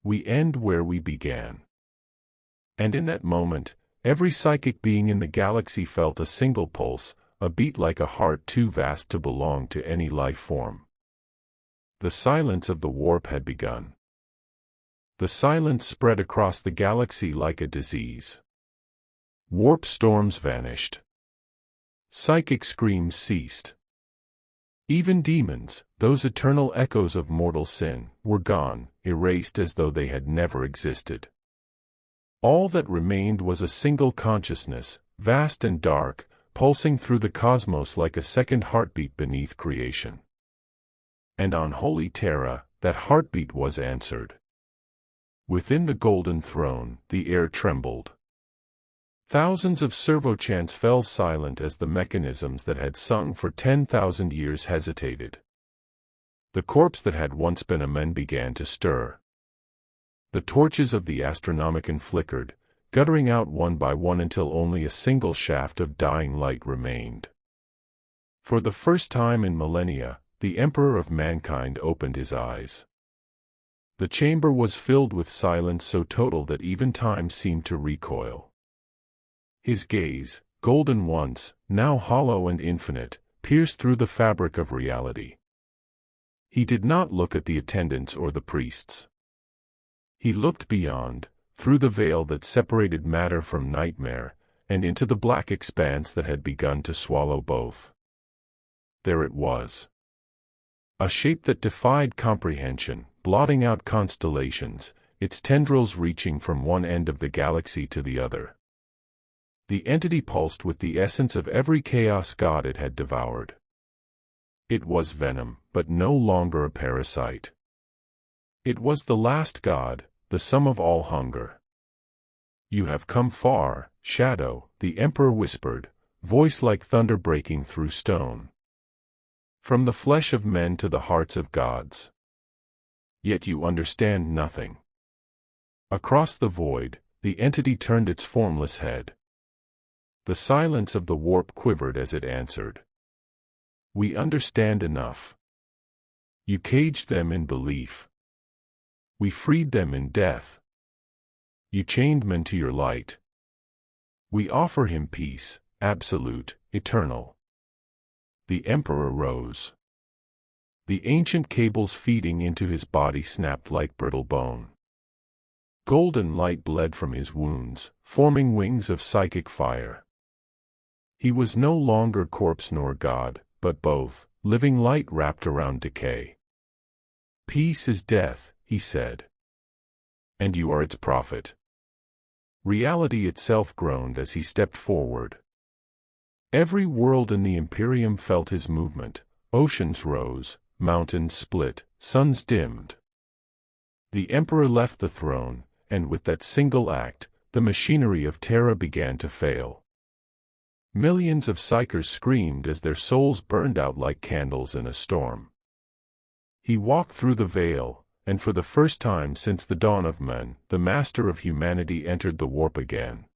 "We end where we began." And in that moment, every psychic being in the galaxy felt a single pulse, a beat like a heart too vast to belong to any life form. The silence of the warp had begun. The silence spread across the galaxy like a disease. Warp storms vanished. Psychic screams ceased. Even demons, those eternal echoes of mortal sin, were gone, erased as though they had never existed. All that remained was a single consciousness, vast and dark, pulsing through the cosmos like a second heartbeat beneath creation. And on holy Terra, that heartbeat was answered. Within the golden throne, the air trembled. Thousands of servochants fell silent as the mechanisms that had sung for 10,000 years hesitated. The corpse that had once been a man began to stir. The torches of the Astronomicon flickered, guttering out one by one until only a single shaft of dying light remained. For the first time in millennia, the Emperor of Mankind opened his eyes. The chamber was filled with silence so total that even time seemed to recoil. His gaze, golden once, now hollow and infinite, pierced through the fabric of reality. He did not look at the attendants or the priests. He looked beyond, through the veil that separated matter from nightmare, and into the black expanse that had begun to swallow both. There it was. A shape that defied comprehension, blotting out constellations, its tendrils reaching from one end of the galaxy to the other. The entity pulsed with the essence of every chaos god it had devoured. It was Venom, but no longer a parasite. It was the last god, the sum of all hunger. "You have come far, Shadow," the Emperor whispered, voice like thunder breaking through stone. "From the flesh of men to the hearts of gods. Yet you understand nothing." Across the void, the entity turned its formless head. The silence of the warp quivered as it answered. "We understand enough. You caged them in belief. We freed them in death. You chained men to your light. We offer him peace, absolute, eternal." The Emperor rose. The ancient cables feeding into his body snapped like brittle bone. Golden light bled from his wounds, forming wings of psychic fire. He was no longer corpse nor god, but both, living light wrapped around decay. "Peace is death," he said. "And you are its prophet." Reality itself groaned as he stepped forward. Every world in the Imperium felt his movement. Oceans rose, mountains split, suns dimmed. The Emperor left the throne, and with that single act, the machinery of Terra began to fail. Millions of psychers screamed as their souls burned out like candles in a storm. He walked through the veil, and for the first time since the dawn of men, the master of humanity entered the warp again.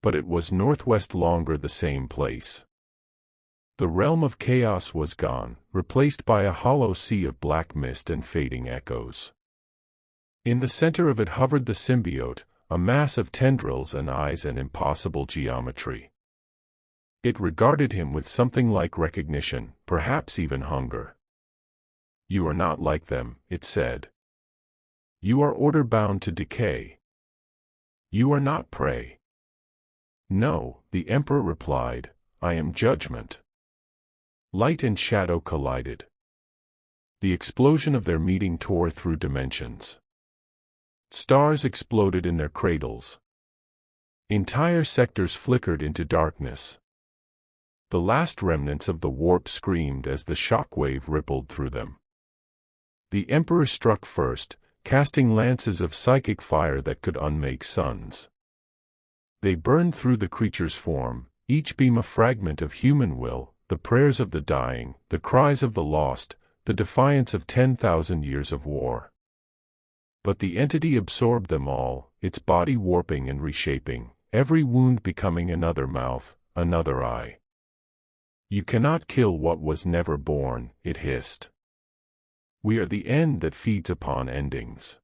But it was northwest longer the same place. The realm of chaos was gone, replaced by a hollow sea of black mist and fading echoes. In the center of it hovered the symbiote, a mass of tendrils and eyes and impossible geometry. It regarded him with something like recognition, perhaps even hunger. "You are not like them," it said. "You are order-bound to decay. You are not prey." "No," the Emperor replied, "I am judgment." Light and shadow collided. The explosion of their meeting tore through dimensions. Stars exploded in their cradles. Entire sectors flickered into darkness. The last remnants of the warp screamed as the shockwave rippled through them. The Emperor struck first, casting lances of psychic fire that could unmake suns. They burned through the creature's form, each beam a fragment of human will, the prayers of the dying, the cries of the lost, the defiance of 10,000 years of war. But the entity absorbed them all, its body warping and reshaping, every wound becoming another mouth, another eye. "You cannot kill what was never born," it hissed. "We are the end that feeds upon endings."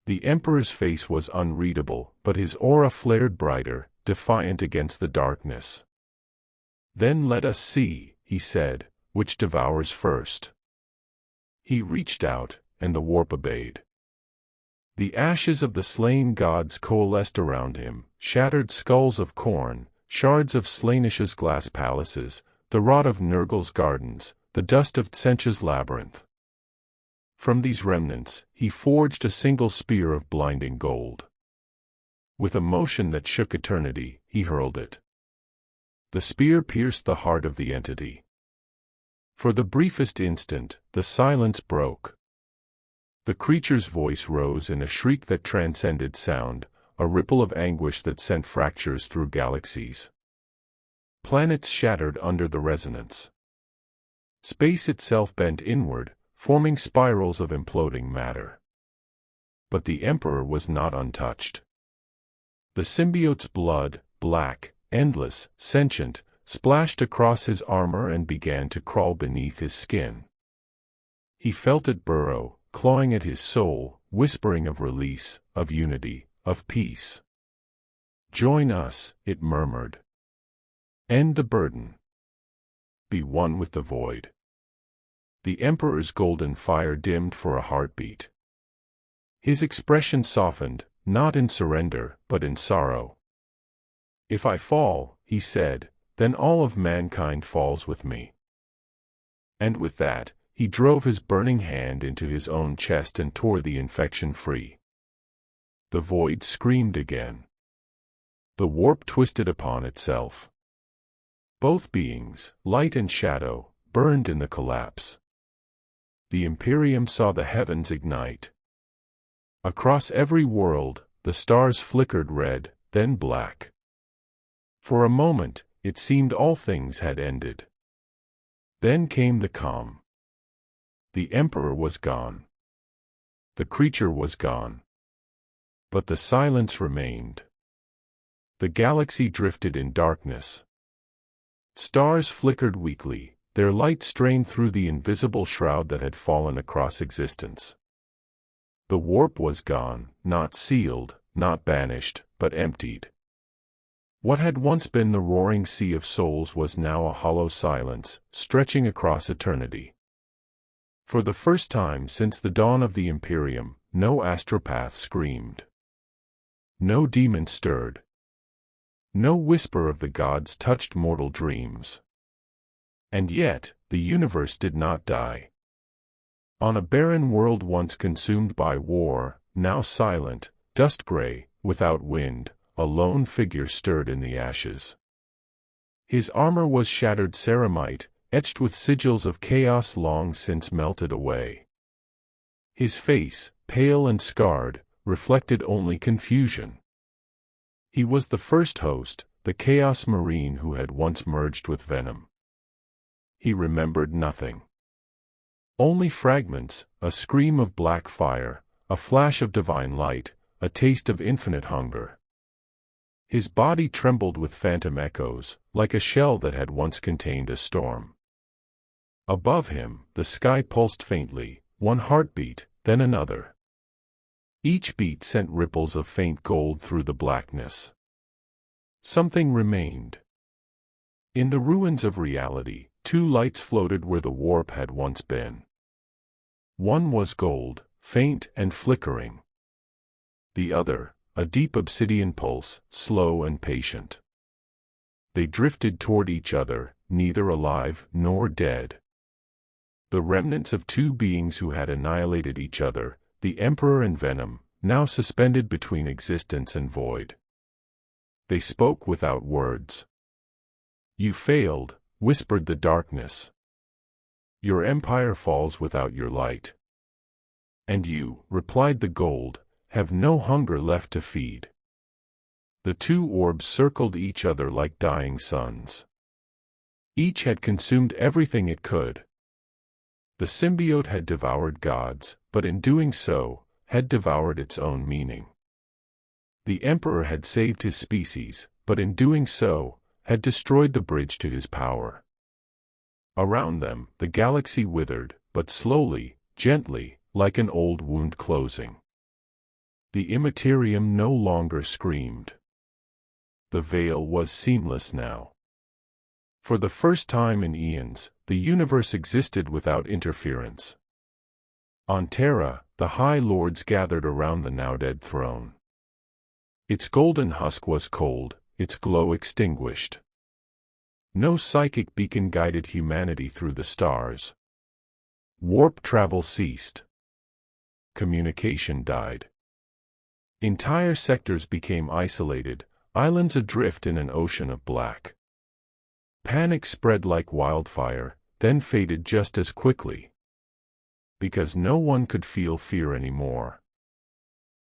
The Emperor's face was unreadable, but his aura flared brighter, defiant against the darkness. "Then let us see," he said, "which devours first." He reached out, and the warp obeyed. The ashes of the slain gods coalesced around him, shattered skulls of Khorne, shards of Slaanesh's glass palaces, the rot of Nurgle's gardens, the dust of Tzeentch's labyrinth. From these remnants, he forged a single spear of blinding gold. With a motion that shook eternity, he hurled it. The spear pierced the heart of the entity. For the briefest instant, the silence broke. The creature's voice rose in a shriek that transcended sound, a ripple of anguish that sent fractures through galaxies. Planets shattered under the resonance. Space itself bent inward, forming spirals of imploding matter. But the Emperor was not untouched. The symbiote's blood, black, endless, sentient, splashed across his armor and began to crawl beneath his skin. He felt it burrow, clawing at his soul, whispering of release, of unity, of peace. "Join us," it murmured. "End the burden. Be one with the void." The Emperor's golden fire dimmed for a heartbeat. His expression softened, not in surrender, but in sorrow. "If I fall," he said, "then all of mankind falls with me." And with that, he drove his burning hand into his own chest and tore the infection free. The void screamed again. The warp twisted upon itself. Both beings, light and shadow, burned in the collapse. The Imperium saw the heavens ignite. Across every world, the stars flickered red, then black. For a moment, it seemed all things had ended. Then came the calm. The Emperor was gone. The creature was gone. But the silence remained. The galaxy drifted in darkness. Stars flickered weakly, their light strained through the invisible shroud that had fallen across existence. The warp was gone, not sealed, not banished, but emptied. What had once been the roaring sea of souls was now a hollow silence, stretching across eternity. For the first time since the dawn of the Imperium, no astropath screamed. No demon stirred. No whisper of the gods touched mortal dreams. And yet, the universe did not die. On a barren world once consumed by war, now silent, dust-gray, without wind, a lone figure stirred in the ashes. His armor was shattered ceramite, etched with sigils of chaos long since melted away. His face, pale and scarred, reflected only confusion. He was the first host, the Chaos Marine who had once merged with Venom. He remembered nothing. Only fragments, a scream of black fire, a flash of divine light, a taste of infinite hunger. His body trembled with phantom echoes, like a shell that had once contained a storm. Above him, the sky pulsed faintly, one heartbeat, then another. Each beat sent ripples of faint gold through the blackness. Something remained. In the ruins of reality, two lights floated where the warp had once been. One was gold, faint and flickering. The other, a deep obsidian pulse, slow and patient. They drifted toward each other, neither alive nor dead. The remnants of two beings who had annihilated each other, the Emperor and Venom, now suspended between existence and void. They spoke without words. "You failed," whispered the darkness. "Your empire falls without your light. And you," replied the gold, "have no hunger left to feed." The two orbs circled each other like dying suns. Each had consumed everything it could. The symbiote had devoured gods, but in doing so, had devoured its own meaning. The Emperor had saved his species, but in doing so, had destroyed the bridge to his power. Around them, the galaxy withered, but slowly, gently, like an old wound closing. The Imperium no longer screamed. The veil was seamless now. For the first time in eons, the universe existed without interference. On Terra, the High Lords gathered around the now-dead throne. Its golden husk was cold, its glow extinguished. No psychic beacon guided humanity through the stars. Warp travel ceased. Communication died. Entire sectors became isolated, islands adrift in an ocean of black. Panic spread like wildfire, then faded just as quickly. Because no one could feel fear anymore.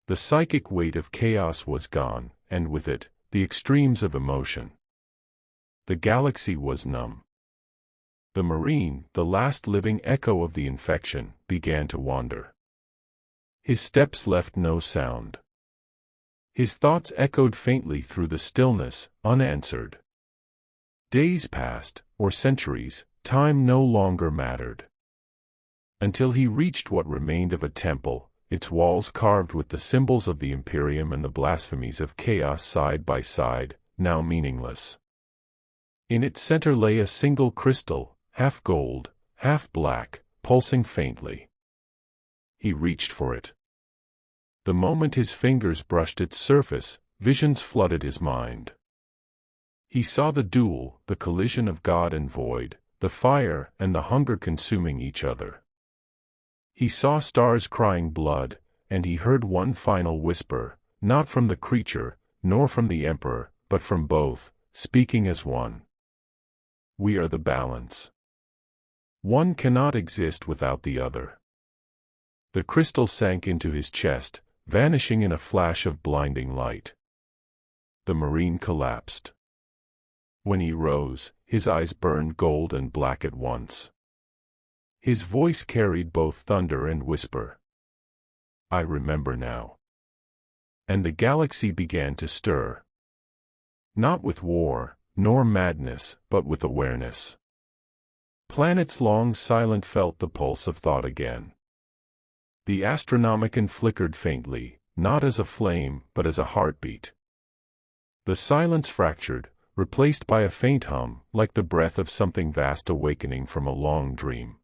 The psychic weight of chaos was gone, and with it, the extremes of emotion. The galaxy was numb. The Marine, the last living echo of the infection, began to wander. His steps left no sound. His thoughts echoed faintly through the stillness, unanswered. Days passed, or centuries, time no longer mattered. Until he reached what remained of a temple, its walls carved with the symbols of the Imperium and the blasphemies of chaos side by side, now meaningless. In its center lay a single crystal, half gold, half black, pulsing faintly. He reached for it. The moment his fingers brushed its surface, visions flooded his mind. He saw the duel, the collision of God and void, the fire and the hunger consuming each other. He saw stars crying blood, and he heard one final whisper, not from the creature, nor from the Emperor, but from both, speaking as one. We are the balance. One cannot exist without the other. The crystal sank into his chest, vanishing in a flash of blinding light. The Marine collapsed. When he rose, his eyes burned gold and black at once. His voice carried both thunder and whisper. I remember now. And the galaxy began to stir. Not with war, nor madness, but with awareness. Planets long silent felt the pulse of thought again. The Astronomicon flickered faintly, not as a flame, but as a heartbeat. The silence fractured, replaced by a faint hum, like the breath of something vast awakening from a long dream.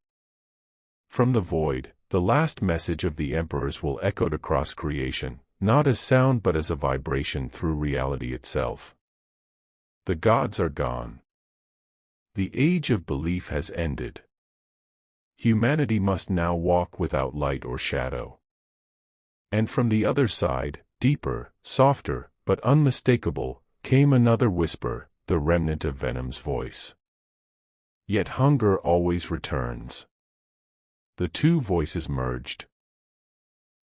From the void, the last message of the Emperor's will echoed across creation, not as sound but as a vibration through reality itself. The gods are gone. The age of belief has ended. Humanity must now walk without light or shadow. And from the other side, deeper, softer, but unmistakable, came another whisper, the remnant of Venom's voice. Yet hunger always returns. The two voices merged.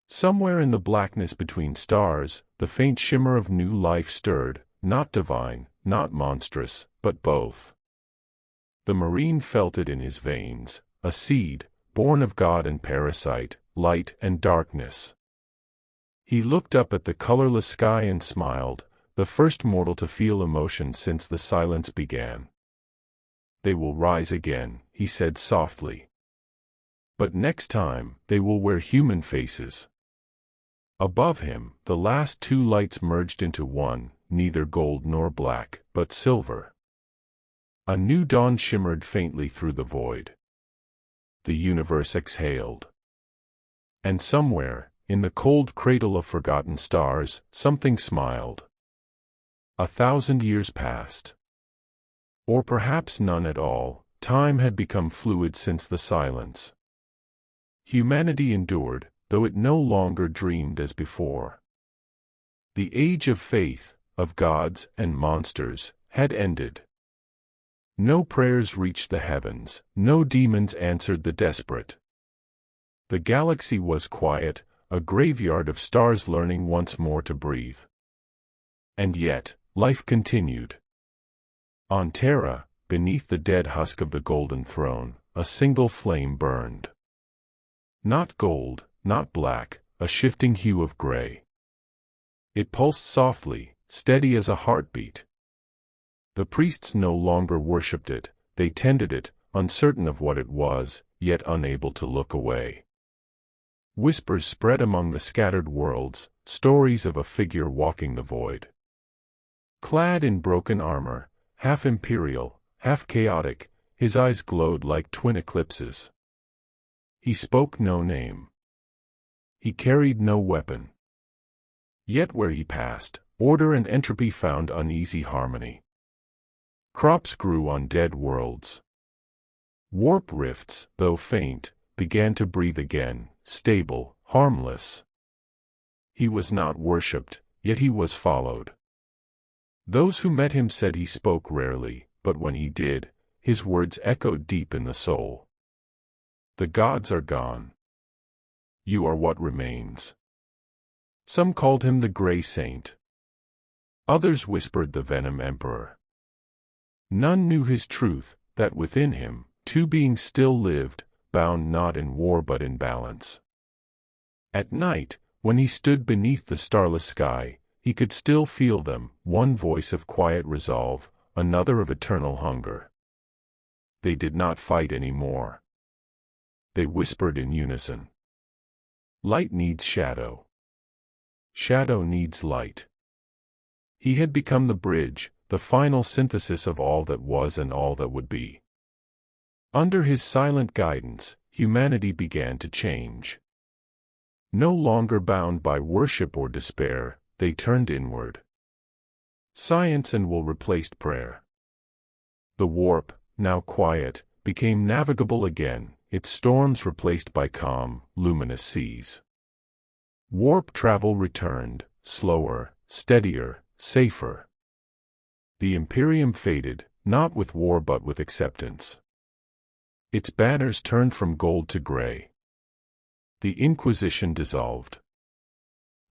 Somewhere in the blackness between stars, the faint shimmer of new life stirred, not divine, not monstrous, but both. The Marine felt it in his veins, a seed, born of God and parasite, light and darkness. He looked up at the colorless sky and smiled, the first mortal to feel emotion since the silence began. They will rise again, he said softly. But next time, they will wear human faces. Above him, the last two lights merged into one, neither gold nor black, but silver. A new dawn shimmered faintly through the void. The universe exhaled. And somewhere, in the cold cradle of forgotten stars, something smiled. 1,000 years passed. Or perhaps none at all, time had become fluid since the silence. Humanity endured, though it no longer dreamed as before. The age of faith, of gods and monsters, had ended. No prayers reached the heavens, no demons answered the desperate. The galaxy was quiet, a graveyard of stars learning once more to breathe. And yet, life continued. On Terra, beneath the dead husk of the Golden Throne, a single flame burned. Not gold, not black, a shifting hue of gray. It pulsed softly, steady as a heartbeat. The priests no longer worshipped it, they tended it, uncertain of what it was, yet unable to look away. Whispers spread among the scattered worlds, stories of a figure walking the void. Clad in broken armor, half imperial, half chaotic, his eyes glowed like twin eclipses. He spoke no name. He carried no weapon. Yet where he passed, order and entropy found uneasy harmony. Crops grew on dead worlds. Warp rifts, though faint, began to breathe again, stable, harmless. He was not worshipped, yet he was followed. Those who met him said he spoke rarely, but when he did, his words echoed deep in the soul. The gods are gone. You are what remains. Some called him the Grey Saint. Others whispered the Venom Emperor. None knew his truth, that within him, two beings still lived, bound not in war but in balance. At night, when he stood beneath the starless sky, he could still feel them, one voice of quiet resolve, another of eternal hunger. They did not fight any more. They whispered in unison. Light needs shadow. Shadow needs light. He had become the bridge, the final synthesis of all that was and all that would be. Under his silent guidance, humanity began to change. No longer bound by worship or despair, they turned inward. Science and will replaced prayer. The warp, now quiet, became navigable again, its storms replaced by calm, luminous seas. Warp travel returned, slower, steadier, safer. The Imperium faded, not with war but with acceptance. Its banners turned from gold to gray. The Inquisition dissolved.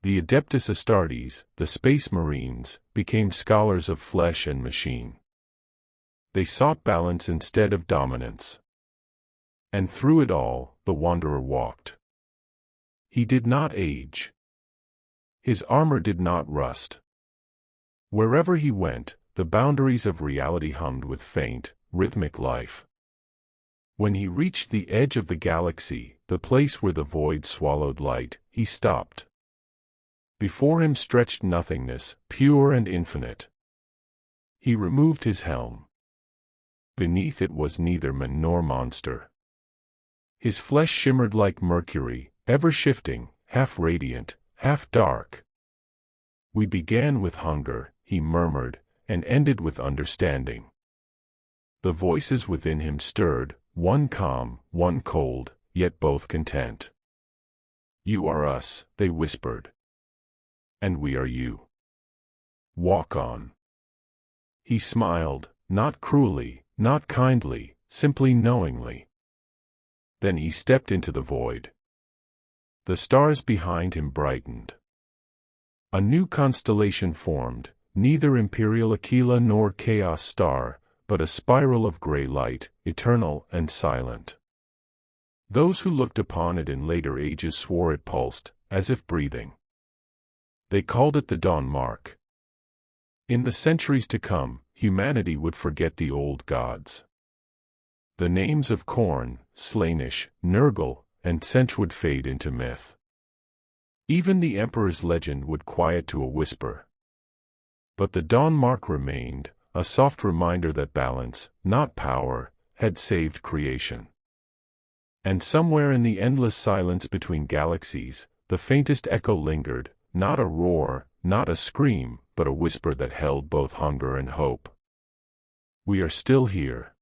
The Adeptus Astartes, the Space Marines, became scholars of flesh and machine. They sought balance instead of dominance. And through it all, the Wanderer walked. He did not age. His armor did not rust. Wherever he went, the boundaries of reality hummed with faint, rhythmic life. When he reached the edge of the galaxy, the place where the void swallowed light, he stopped. Before him stretched nothingness, pure and infinite. He removed his helm. Beneath it was neither man nor monster. His flesh shimmered like mercury, ever shifting, half radiant, half dark. We began with hunger, he murmured, and ended with understanding. The voices within him stirred, one calm, one cold, yet both content. You are us, they whispered. And we are you. Walk on. He smiled, not cruelly, not kindly, simply knowingly. Then he stepped into the void. The stars behind him brightened. A new constellation formed, neither Imperial Aquila nor Chaos Star, but a spiral of gray light, eternal and silent. Those who looked upon it in later ages swore it pulsed, as if breathing. They called it the Dawn Mark. In the centuries to come, humanity would forget the old gods. The names of Khorne, Slaanesh, Nurgle, and Tzeentch would fade into myth. Even the Emperor's legend would quiet to a whisper. But the Dawn Mark remained, a soft reminder that balance, not power, had saved creation. And somewhere in the endless silence between galaxies, the faintest echo lingered, not a roar, not a scream, but a whisper that held both hunger and hope. We are still here.